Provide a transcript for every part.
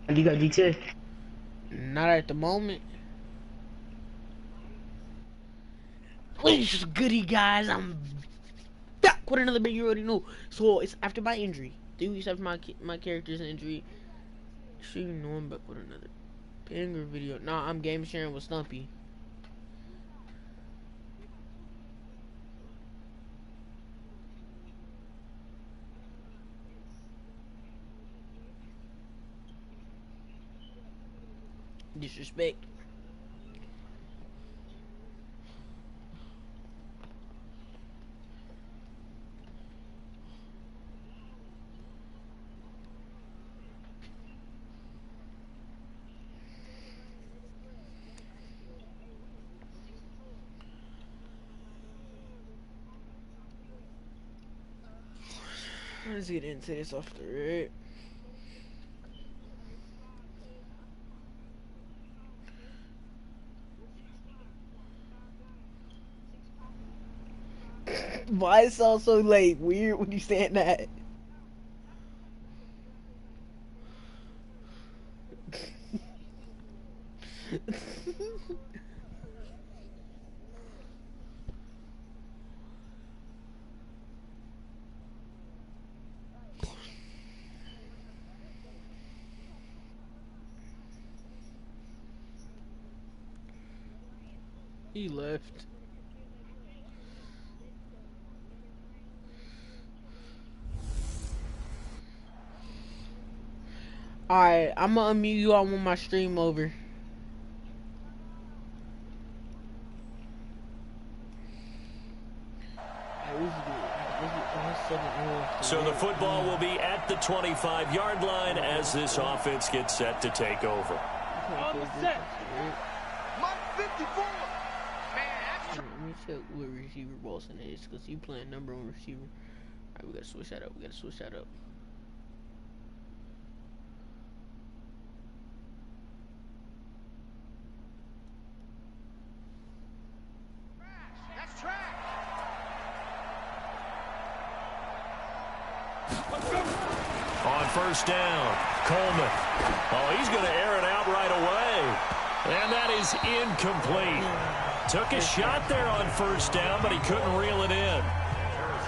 And you got D10? Not at the moment. What's goody, guys? I'm back with another video you already know. So it's after my injury. 3 weeks after my character's injury. Sure you know I'm back with another banger video. Nah, I'm game sharing with Stumpy. Disrespect. Let's get into this off the rip. Why is it so late? Weird when you saying that. He left. Alright, I'm gonna unmute you all when my stream over. So the football will be at the 25-yard line as this offense gets set to take over. On the set. Mark 54. Let me check what receiver Boston is, because he playing number one receiver. Alright, we gotta switch that up. That's track. On first down, Coleman. Oh, he's going to air it out right away. And that is incomplete. Took a shot there on first down, but he couldn't reel it in.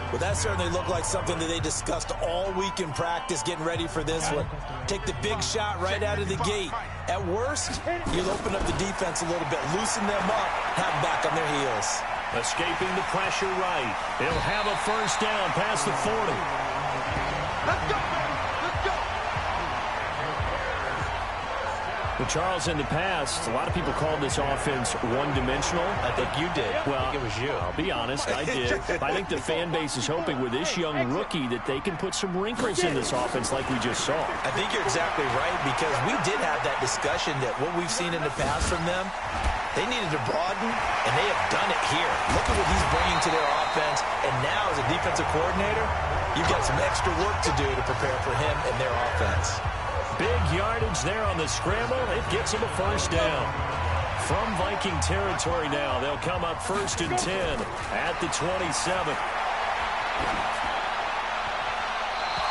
Well, that certainly looked like something that they discussed all week in practice, getting ready for this one. Take the big shot right out of the gate. At worst, you'll open up the defense a little bit, loosen them up, have them back on their heels. Escaping the pressure right. He'll have a first down past the 40. Let's go, baby. Let's go. But Charles, in the past, a lot of people called this offense one-dimensional. I think you did. Well, I think it was you. I'll be honest, I did. I think the fan base is hoping with this young rookie that they can put some wrinkles in this offense like we just saw. I think you're exactly right, because we did have that discussion that what we've seen in the past from them, they needed to broaden, and they have done it here. Look at what he's bringing to their offense, and now as a defensive coordinator, you've got some extra work to do to prepare for him and their offense. Big yardage there on the scramble. It gets him a first down. From Viking territory now, they'll come up 1st and 10 at the 27.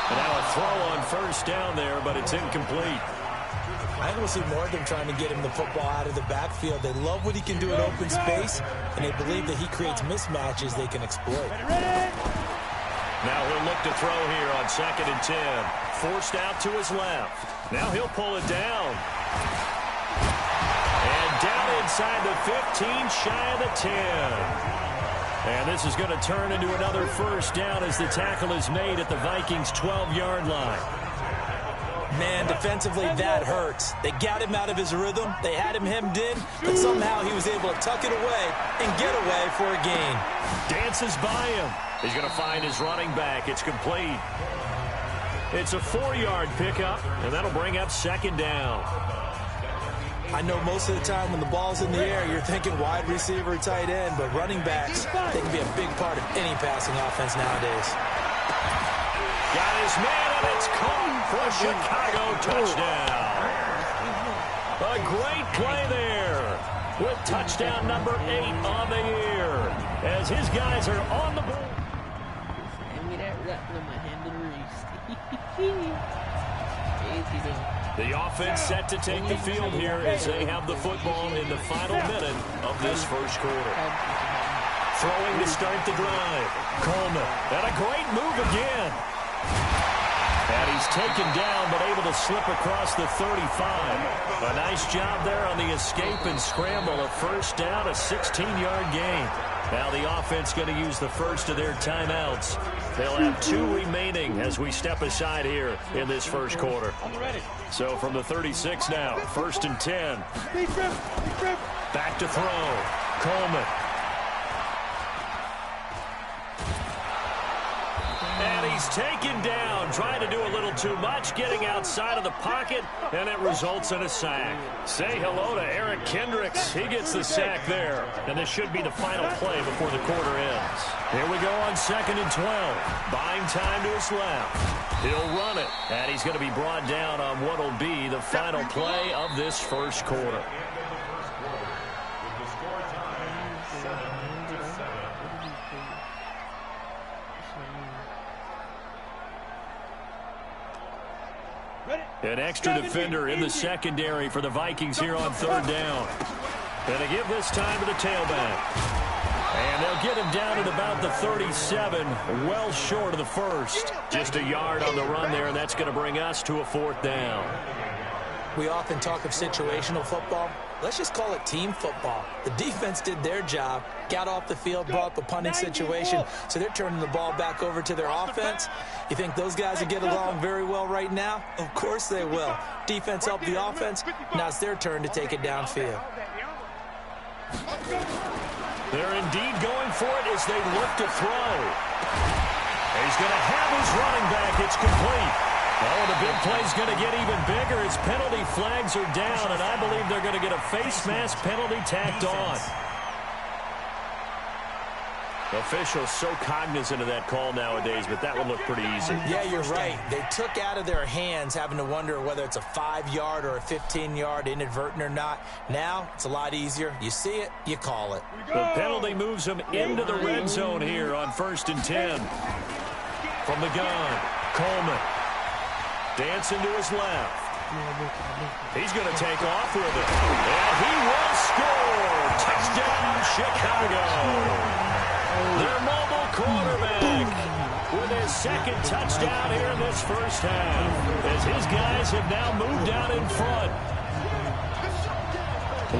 And now a throw on first down there, but it's incomplete. I think we'll see more of them trying to get him the football out of the backfield. They love what he can do in open space, and they believe that he creates mismatches they can exploit. Now he'll look to throw here on 2nd and 10. Forced out to his left. Now he'll pull it down. And down inside the 15, shy of the 10. And this is going to turn into another first down as the tackle is made at the Vikings' 12-yard line. Man, defensively, that hurts. They got him out of his rhythm. They had him hemmed in, but somehow he was able to tuck it away and get away for a gain. Dances by him. He's going to find his running back. It's complete. It's a 4-yard pickup, and that'll bring up 2nd down. I know most of the time when the ball's in the air, you're thinking wide receiver, tight end, but running backs, they can be a big part of any passing offense nowadays. Got his man, and it's caught for a Chicago touchdown. A great play there with touchdown number 8 on the year as his guys are on the board. Hand me that rap, let my hand in the race. Easy though. The offense set to take the field here as they have the football in the final minute of this first quarter. Throwing to start the drive. Coleman. And a great move again. And he's taken down but able to slip across the 35. A nice job there on the escape and scramble. A first down, a 16-yard gain. Now the offense going to use the first of their timeouts. They'll have 2 remaining as we step aside here in this first quarter. So from the 36 now, 1st and 10. Back to throw. Coleman. And he's taken down, trying to do a little too much, getting outside of the pocket, and it results in a sack. Say hello to Eric Kendricks. He gets the sack there, and this should be the final play before the quarter ends. Here we go on 2nd and 12. Buying time to his left. He'll run it, and he's going to be brought down on what will be the final play of this first quarter. An extra defender in the secondary for the Vikings here on 3rd down. And they give this time to the tailback. And they'll get him down at about the 37, well short of the first. Just a yard on the run there, and that's going to bring us to a 4th down. We often talk of situational football. Let's just call it team football. The defense did their job, got off the field, brought up a punting situation, so they're turning the ball back over to their offense. You think those guys will get along very well right now? Of course they will. Defense helped the offense. Now it's their turn to take it downfield. They're indeed going for it as they look to throw. He's going to have his running back. It's complete. Oh, the big play's going to get even bigger. His penalty flags are down, and I believe they're going to get a face mask penalty tacked on. Officials so cognizant of that call nowadays, but that would look pretty easy. Yeah, you're right. They took out of their hands having to wonder whether it's a 5-yard or a 15-yard inadvertent or not. Now, it's a lot easier. You see it, you call it. The penalty moves them into the red zone here on 1st and 10. From the gun, Coleman. Dancing to his left. He's going to take off with it. And he will score. Touchdown, Chicago. Their mobile quarterback with his 2nd touchdown here in this first half, as his guys have now moved out in front.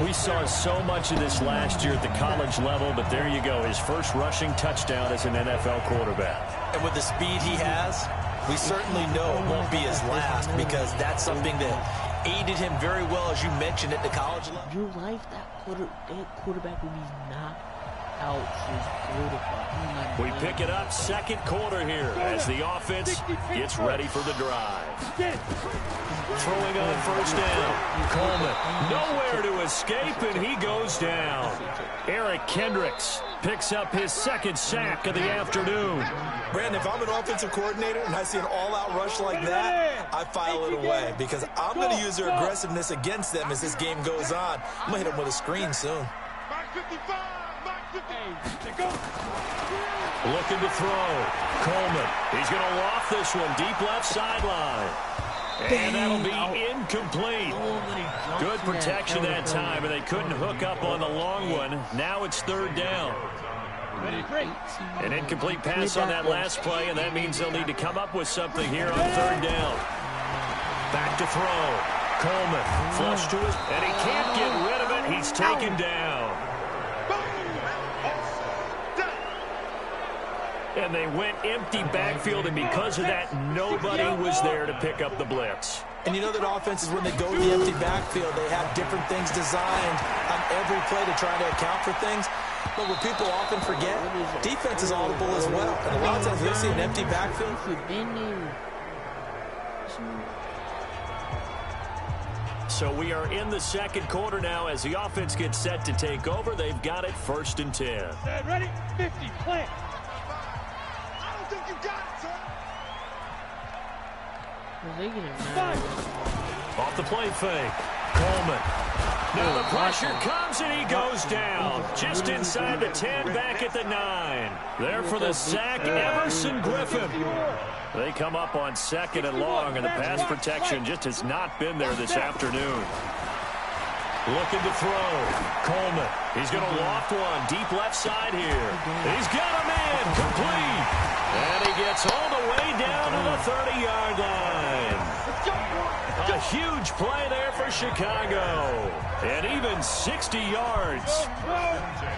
We saw so much of this last year at the college level, but there you go, his first rushing touchdown as an NFL quarterback. And with the speed he has, we certainly know it won't be his last, because that's something that aided him very well, as you mentioned, at the college level. Your life, that quarterback will be knocked out. We pick it up 2nd quarter here as the offense gets ready for the drive. Throwing on 1st down. Coleman nowhere to escape, and he goes down. Eric Kendricks picks up his 2nd sack of the afternoon. Brandon, if I'm an offensive coordinator and I see an all-out rush like that, I file it away, because I'm going to use their aggressiveness against them as this game goes on. I'm going to hit them with a screen soon. Looking to throw. Coleman. He's going to loft this one deep left sideline. And that'll be incomplete. Good protection that time, and they couldn't hook up on the long one. Now it's 3rd down. An incomplete pass on that last play, and that means they'll need to come up with something here on 3rd down. Back to throw. Coleman. Flush to his, and he can't get rid of it. He's taken down. And they went empty backfield, and because of that, nobody was there to pick up the blitz. And you know that offenses, when they go to the empty backfield, they have different things designed on every play to try to account for things. But what people often forget, defense is audible as well. And a lot of times they'll see an empty backfield. So we are in the 2nd quarter now as the offense gets set to take over. They've got it 1st and 10. Ready? 50, play. You got it, son. They get it, off the play fake. Coleman. Now the pressure comes and he goes down. Just inside the 10, back at the 9. There for the sack, Emerson Griffin. They come up on 2nd and long, and the pass protection just has not been there this afternoon. Looking to throw. Coleman. He's going to loft one. Deep left side here. He's got a man. Complete. And he gets all the way down to the 30-yard line. A huge play there for Chicago. And even 60 yards.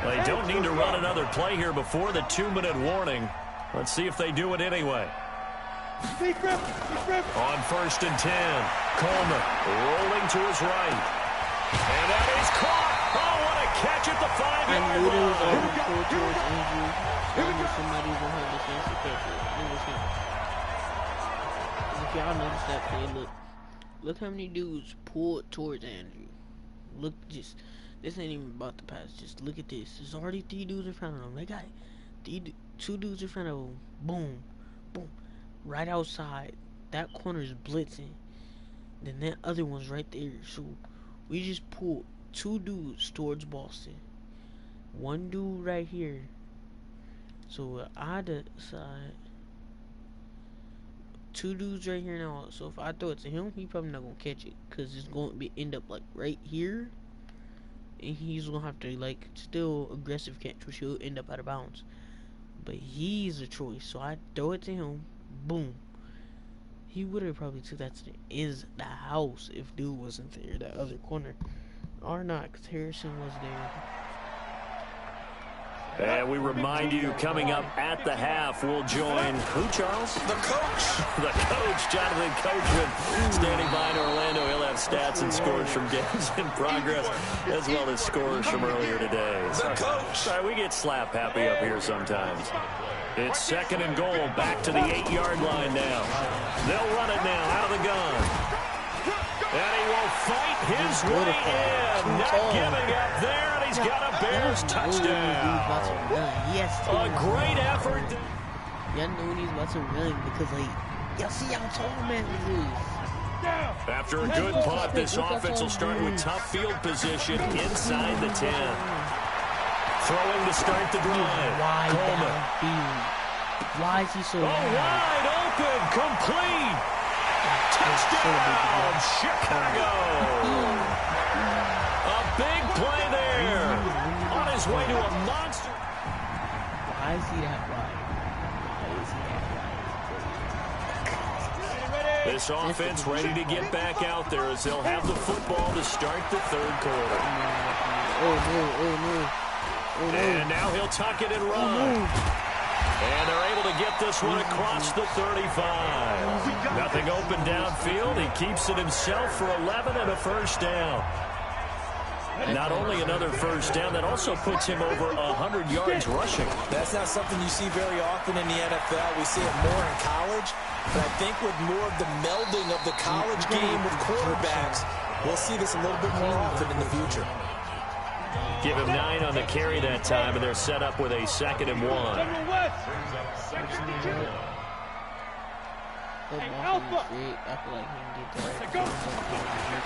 They don't need to run another play here before the 2-minute warning. Let's see if they do it anyway. On 1st and 10. Coleman rolling to his right. And that is caught. Oh, what a catch at the 5-yard line. I knew there was already pulled towards Andrew. So I knew somebody was going to have the chance to catch it. It was him. If y'all notice that play, look how many dudes pulled towards Andrew. Look, this ain't even about the pass. Just look at this. There's already 3 dudes in front of them. They got 2 dudes in front of them. Boom, boom, right outside. That corner is blitzing. Then that other one's right there. So we just pulled 2 dudes towards Boston. 1 dude right here. So either side. 2 dudes right here now. So if I throw it to him, he probably not gonna catch it, cause it's gonna end up like right here, and he's gonna have to like still aggressive catch, which he'll end up out of bounds. But he's a choice, so I throw it to him. Boom. He would have probably took that to the house if dude wasn't there, that other corner, or not, cause Harrison was there. And we remind you, coming up at the half, we'll join who, Charles? The coach. The coach, Jonathan Coachman, standing by in Orlando. He'll have stats and scores from games in progress, as well as scores from earlier today. The coach. Sorry, we get slap happy up here sometimes. It's 2nd and goal, back to the 8-yard line now. They'll run it now, out of the gun. And he will fight his way in, not giving up there, and he's got a Bears touchdown. A great effort. Y'all know when he's about to run, because like, y'all see how tall man is. After a good punt, this offense will start with tough field position inside the 10. Throwing to start the drive. Coleman. Why is he so wide open, complete. Touchdown, Chicago. A big play there. On his way to a monster. Why is he that wide? This offense ready to get back out there as they'll have the football to start the 3rd quarter. And now he'll tuck it and run. And they're able to get this one across the 35. Nothing open downfield. He keeps it himself for 11 and a 1st down. Not only another 1st down, that also puts him over 100 yards rushing. That's not something you see very often in the NFL. We see it more in college. But I think with more of the melding of the college game with quarterbacks, we'll see this a little bit more often in the future. Give him 9 on the carry that time, and they're set up with a 2nd and 1.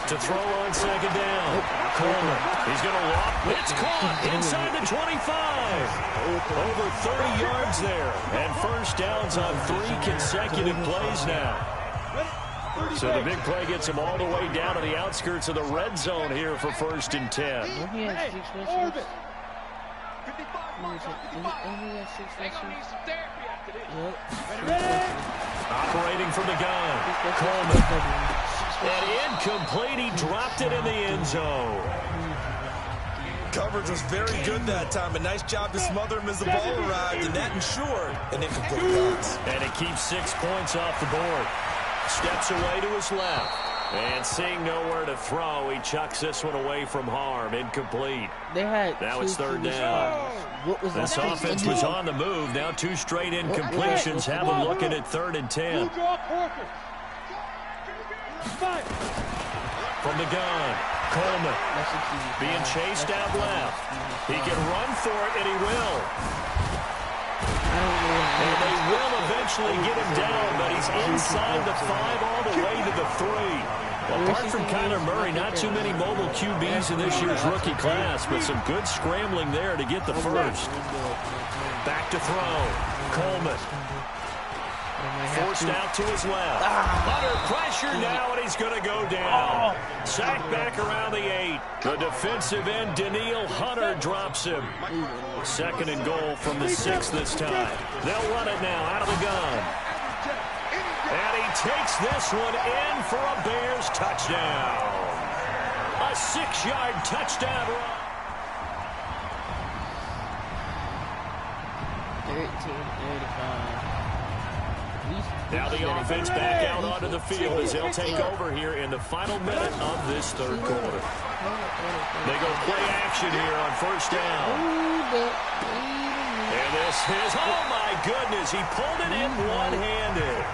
To throw on 2nd down. Coleman. He's going to walk. It's caught inside the 25. Over 30 yards there. And 1st downs on 3 consecutive plays now. So the big play gets him all the way down to the outskirts of the red zone here for 1st and 10. Operating from the gun. Coleman. And incomplete. He dropped it in the end zone. Coverage was very good that time. A nice job to smother him as the ball arrived, and that ensured an incomplete pass. And it keeps 6 points off the board. Steps away to his left. And seeing nowhere to throw, he chucks this one away from harm. Incomplete. Now it's 3rd down. This offense was on the move. Now 2 straight incompletions have them looking at 3rd and 10. From the gun, Coleman being chased out left. He can run for it, and he will. And they will eventually get him down, but he's inside the 5 all the way to the 3. Apart from Kyler Murray, not too many mobile QBs in this year's rookie class, but some good scrambling there to get the first. Back to throw. Coleman. Forced out to his left. Under pressure now, and he's going to go down. Sacked back around the 8. The defensive end, Daniil Hunter, drops him. 2nd and goal from the 6 this time. They'll run it now out of the gun. And he takes this one in for a Bears touchdown. A 6-yard touchdown run. 13-35. Now the offense back out onto the field as they'll take over here in the final minute of this 3rd quarter. They go play action here on 1st down. And this is, oh my goodness, he pulled it in one-handed.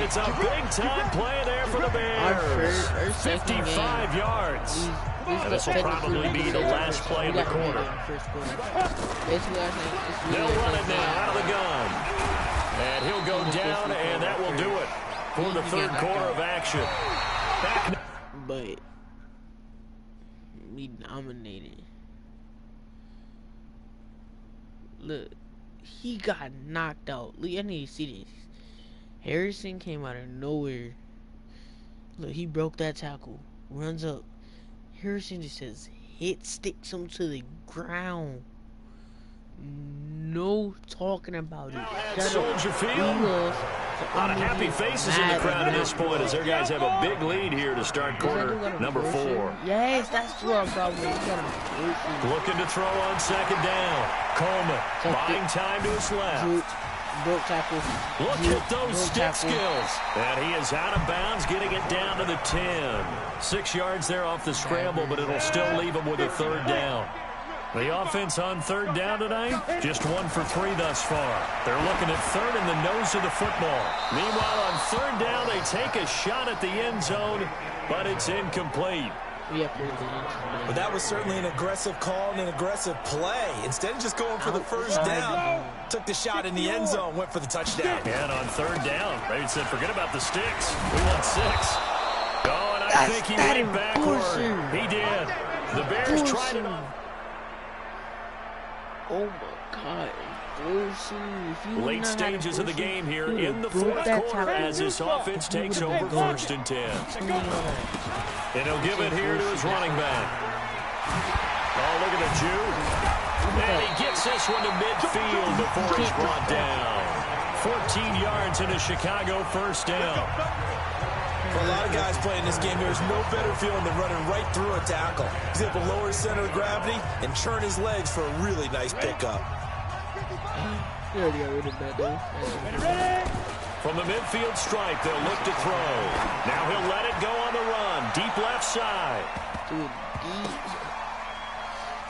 It's a big-time play there for the Bears. 55 yards. And this will probably be the last play of the quarter. They'll run it now out of the gun. And he'll go down, and that will do it for the 3rd quarter of action. But we dominated. Look, he got knocked out. Look, I need to see this. Harrison came out of nowhere. Look, he broke that tackle. Runs up. Harrison just says, sticks him to the ground. No talking about it. Soldier Field. A lot of happy faces in the crowd at this point as their guys have a big lead here to start quarter number 4. Yes, that's what I'm talking about. Looking to throw on 2nd down. Coleman buying time to his left. Broke tackle. Look at those stick skills. And he is out of bounds, getting it down to the 10. 6 yards there off the scramble, but it'll still leave him with a 3rd down. The offense on 3rd down tonight, just 1 for 3 thus far. They're looking at 3rd in the nose of the football. Meanwhile, on 3rd down, they take a shot at the end zone, but it's incomplete. But that was certainly an aggressive call and an aggressive play. Instead of just going for the 1st down, took the shot in the end zone, went for the touchdown. And on 3rd down, they said, forget about the sticks. We want 6. Oh, and I think he went backward. He did. The Bears tried it on. Oh my God. Late stages of the game here in the 4th quarter as this offense takes over 1st and 10. And he'll give it here to his running back. Oh, look at the Jew. And he gets this one to midfield before he's brought down. 14 yards in a Chicago 1st down. For a lot of guys playing this game, there's no better feeling than running right through a tackle. He's able to lower his center of gravity and turn his legs for a really nice pickup. From the midfield stripe, they'll look to throw. Now he'll let it go on the run. Deep left side.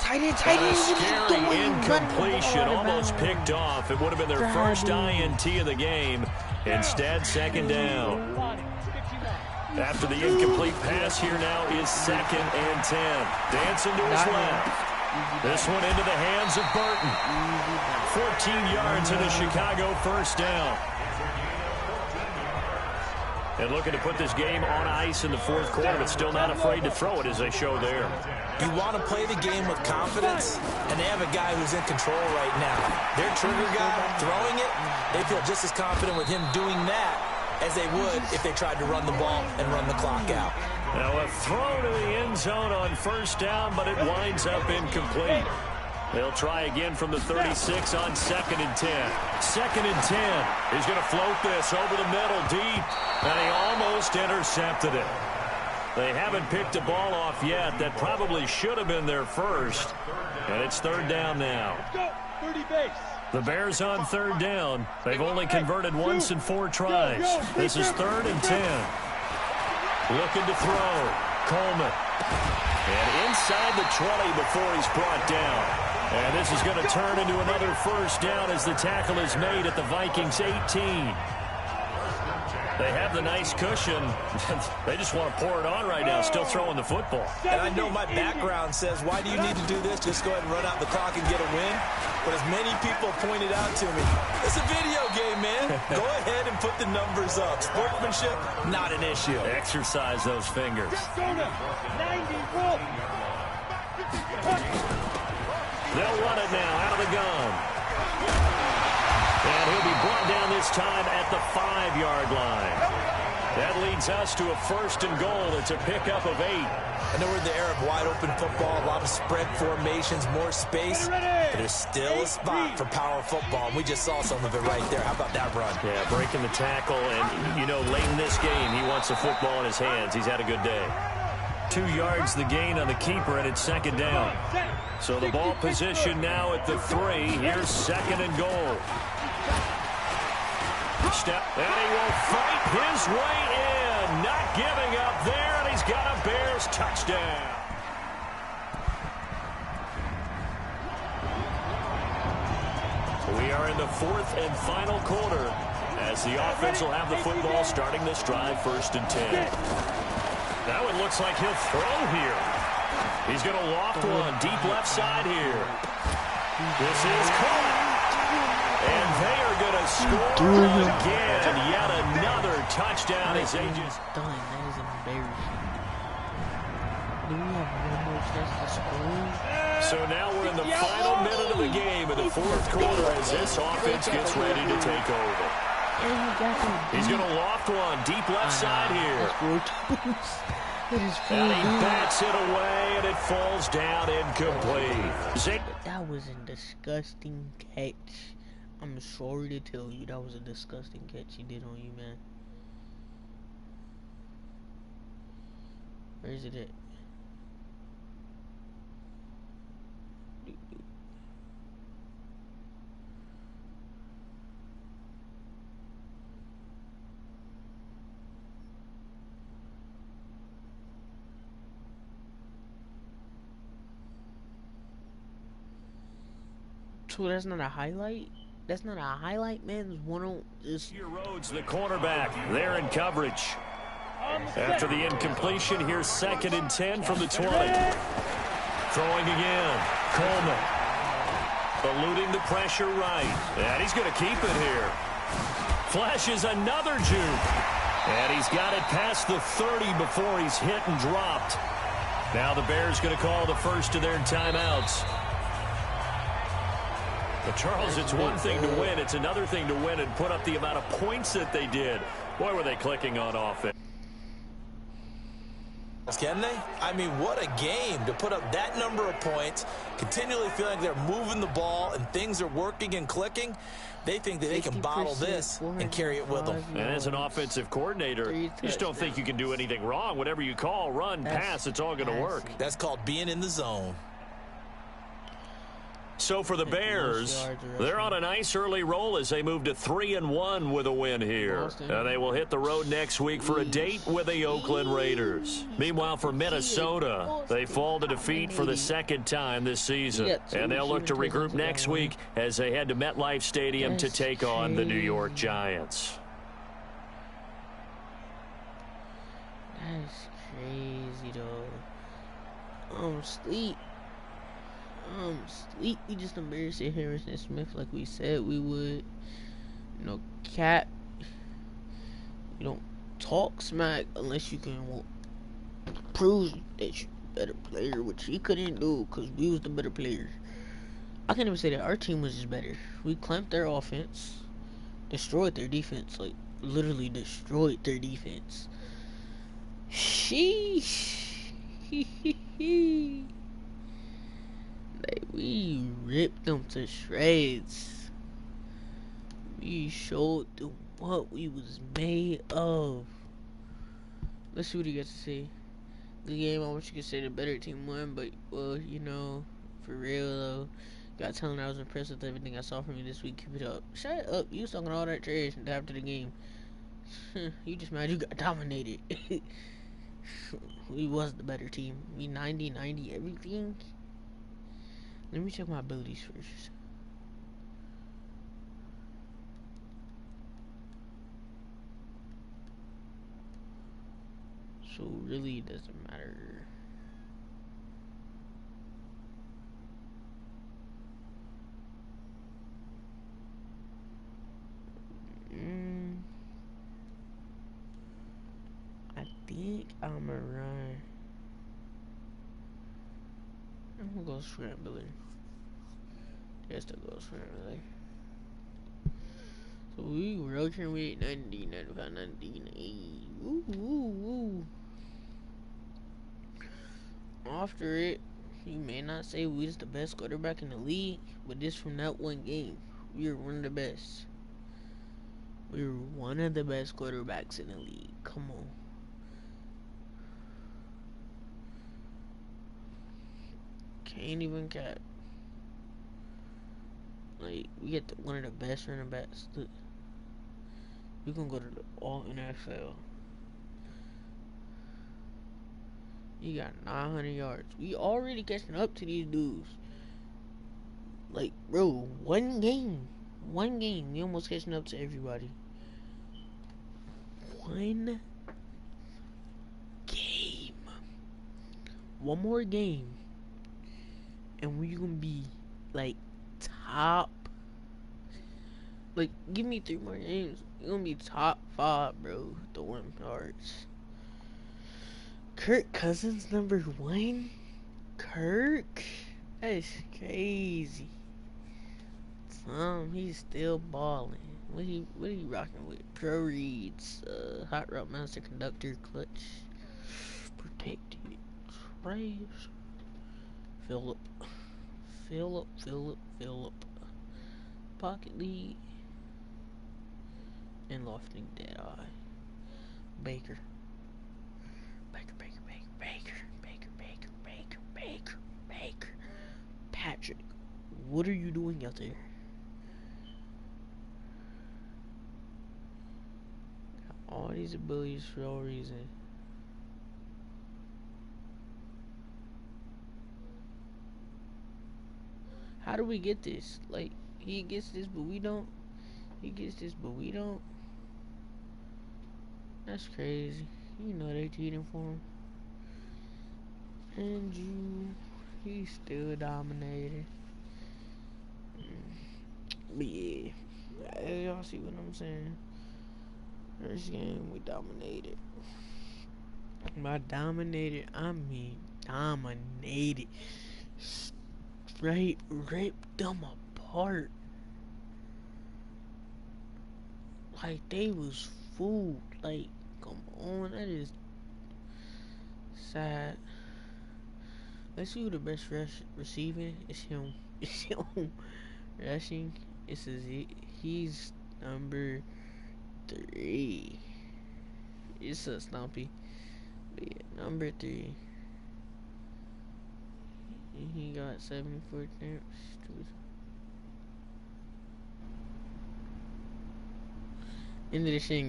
Tight end. Scary incompletion, almost picked off. It would have been their first INT of the game. Instead, 2nd down. After the incomplete pass, here now is 2nd and 10. Dancing to his left. This one into the hands of Burton. 14 yards in a Chicago 1st down. And looking to put this game on ice in the 4th quarter, but still not afraid to throw it as they show there. You want to play the game with confidence, and they have a guy who's in control right now. Their trigger guy throwing it, they feel just as confident with him doing that as they would if they tried to run the ball and run the clock out. Now a throw to the end zone on 1st down, but it winds up incomplete. They'll try again from the 36 on 2nd and 10. 2nd and 10. He's going to float this over the middle deep, and he almost intercepted it. They haven't picked a ball off yet. That probably should have been their first, and it's 3rd down now. The Bears on 3rd down. They've only converted once in 4 tries. This is 3rd and 10. Looking to throw. Coleman. And inside the 20 before he's brought down. And this is going to turn into another 1st down as the tackle is made at the Vikings 18. They have the nice cushion. They just want to pour it on right now, still throwing the football. And I know my background says, why do you need to do this? Just go ahead and run out the clock and get a win. But as many people pointed out to me, it's a video game, man. Go ahead and put the numbers up. Sportsmanship, not an issue. Exercise those fingers. They'll run it now out of the gun. And he'll be brought down this time at the 5-yard line. That leads us to a 1st and goal. It's a pickup of 8. I know we're in the era of wide-open football, a lot of spread formations, more space, but there's still a spot for power football, and we just saw some of it right there. How about that run? Yeah, breaking the tackle, and, you know, late in this game, he wants the football in his hands. He's had a good day. 2 yards the gain on the keeper, and it's 2nd down. So the ball position now at the 3. Here's 2nd and goal. Step, and he will fight his way in. Not giving up there, and he's got a Bears touchdown. We are in the 4th and final quarter as the offense will have the football starting this drive, 1st and 10. That one looks like he'll throw here. He's going to loft one deep left side here. This is caught. And they are going to score again. Yet another touchdown as they just... Done. That is embarrassing. Do we have one more chance to score? So now we're in the final minute of the game in the 4th quarter as this offense gets ready to take over. He's going to loft one deep left side here. And he bats it away, and it falls down incomplete. That was a disgusting catch. I'm sorry to tell you, that was a disgusting catch he did on you, man. Where is it at? So that's not a highlight? That's not a highlight, man. There's one on this. Here Rhodes, the cornerback, there in coverage. After the incompletion, here's 2nd and 10 from the 20. Throwing again. Coleman. Eluding the pressure right. And he's going to keep it here. Flashes another juke. And he's got it past the 30 before he's hit and dropped. Now the Bears going to call the first of their timeouts. But Charles, it's one thing to win. It's another thing to win and put up the amount of points that they did. Boy, were they clicking on offense. Can they? I mean, what a game to put up that number of points, continually feeling like they're moving the ball and things are working and clicking. They think that they can bottle this and carry it with them. And as an offensive coordinator, you just don't think you can do anything wrong. Whatever you call, run, pass, it's all going to work. That's called being in the zone. So for the Bears, they're on a nice early roll as they move to 3-1 with a win here. And they will hit the road next week for a date with the Oakland Raiders. Meanwhile, for Minnesota, they fall to defeat for the 2nd time this season. And they'll look to regroup next week as they head to MetLife Stadium to take on the New York Giants. That's crazy, though. Sleep. We just embarrassed Harrison Smith like we said we would. No cap. You don't talk smack unless you can prove that you're a better player, which he couldn't do because we was the better players. I can't even say that our team was just better. We clamped their offense, destroyed their defense, like literally destroyed their defense. Sheesh. We ripped them to shreds. We showed them what we was made of. Let's see what he got to say. Good game. I wish you could say the better team won, but well, you know, for real though, got telling I was impressed with everything I saw from you this week. Keep it up. Shut up. You was talking all that trash after the game. You just mad you got dominated. We was the better team. We 90-90 everything. Let me check my abilities first. So really it doesn't matter. I think I'ma run. I'm gonna go scrambling. Just to go scrambling. So we rotating with 90, 95, 90, 80. Woo, woo, woo. After it, you may not say we was the best quarterback in the league, but this from that one game. We were one of the best. We were one of the best quarterbacks in the league. Come on. Can't even cap. Like, we get one of the best running backs. Look, we gonna go to the all NFL. He got 900 yards. We already catching up to these dudes. Like, bro, one game, we almost catching up to everybody. One game. One more game. And we gonna be, like, top. Like, give me 3 more games. We're gonna be top 5, bro. The 1 yards. Kirk Cousins, #1? Kirk? That's crazy. He's still balling. What he rocking with? Pro Reeds, Hot Route Master Conductor, Clutch, Protected, Trash, Phillip, Pocket Lead, and Lofting Deadeye. Baker, Patrick, what are you doing out there? All these abilities for no reason. How do we get this? Like, he gets this, but we don't. He gets this, but we don't. That's crazy. You know they cheating for him. And he's still dominated. But yeah, y'all see what I'm saying? First game, we dominated. By dominated, I mean dominated. Straight ripped them apart. Like, they was fooled. Like, come on, that is sad. Let's see who the best receiving is. Him. It's him. Rushing. He's #3. It's a Stumpy. But yeah, #3. And he got 74 attempts. End of the shit and got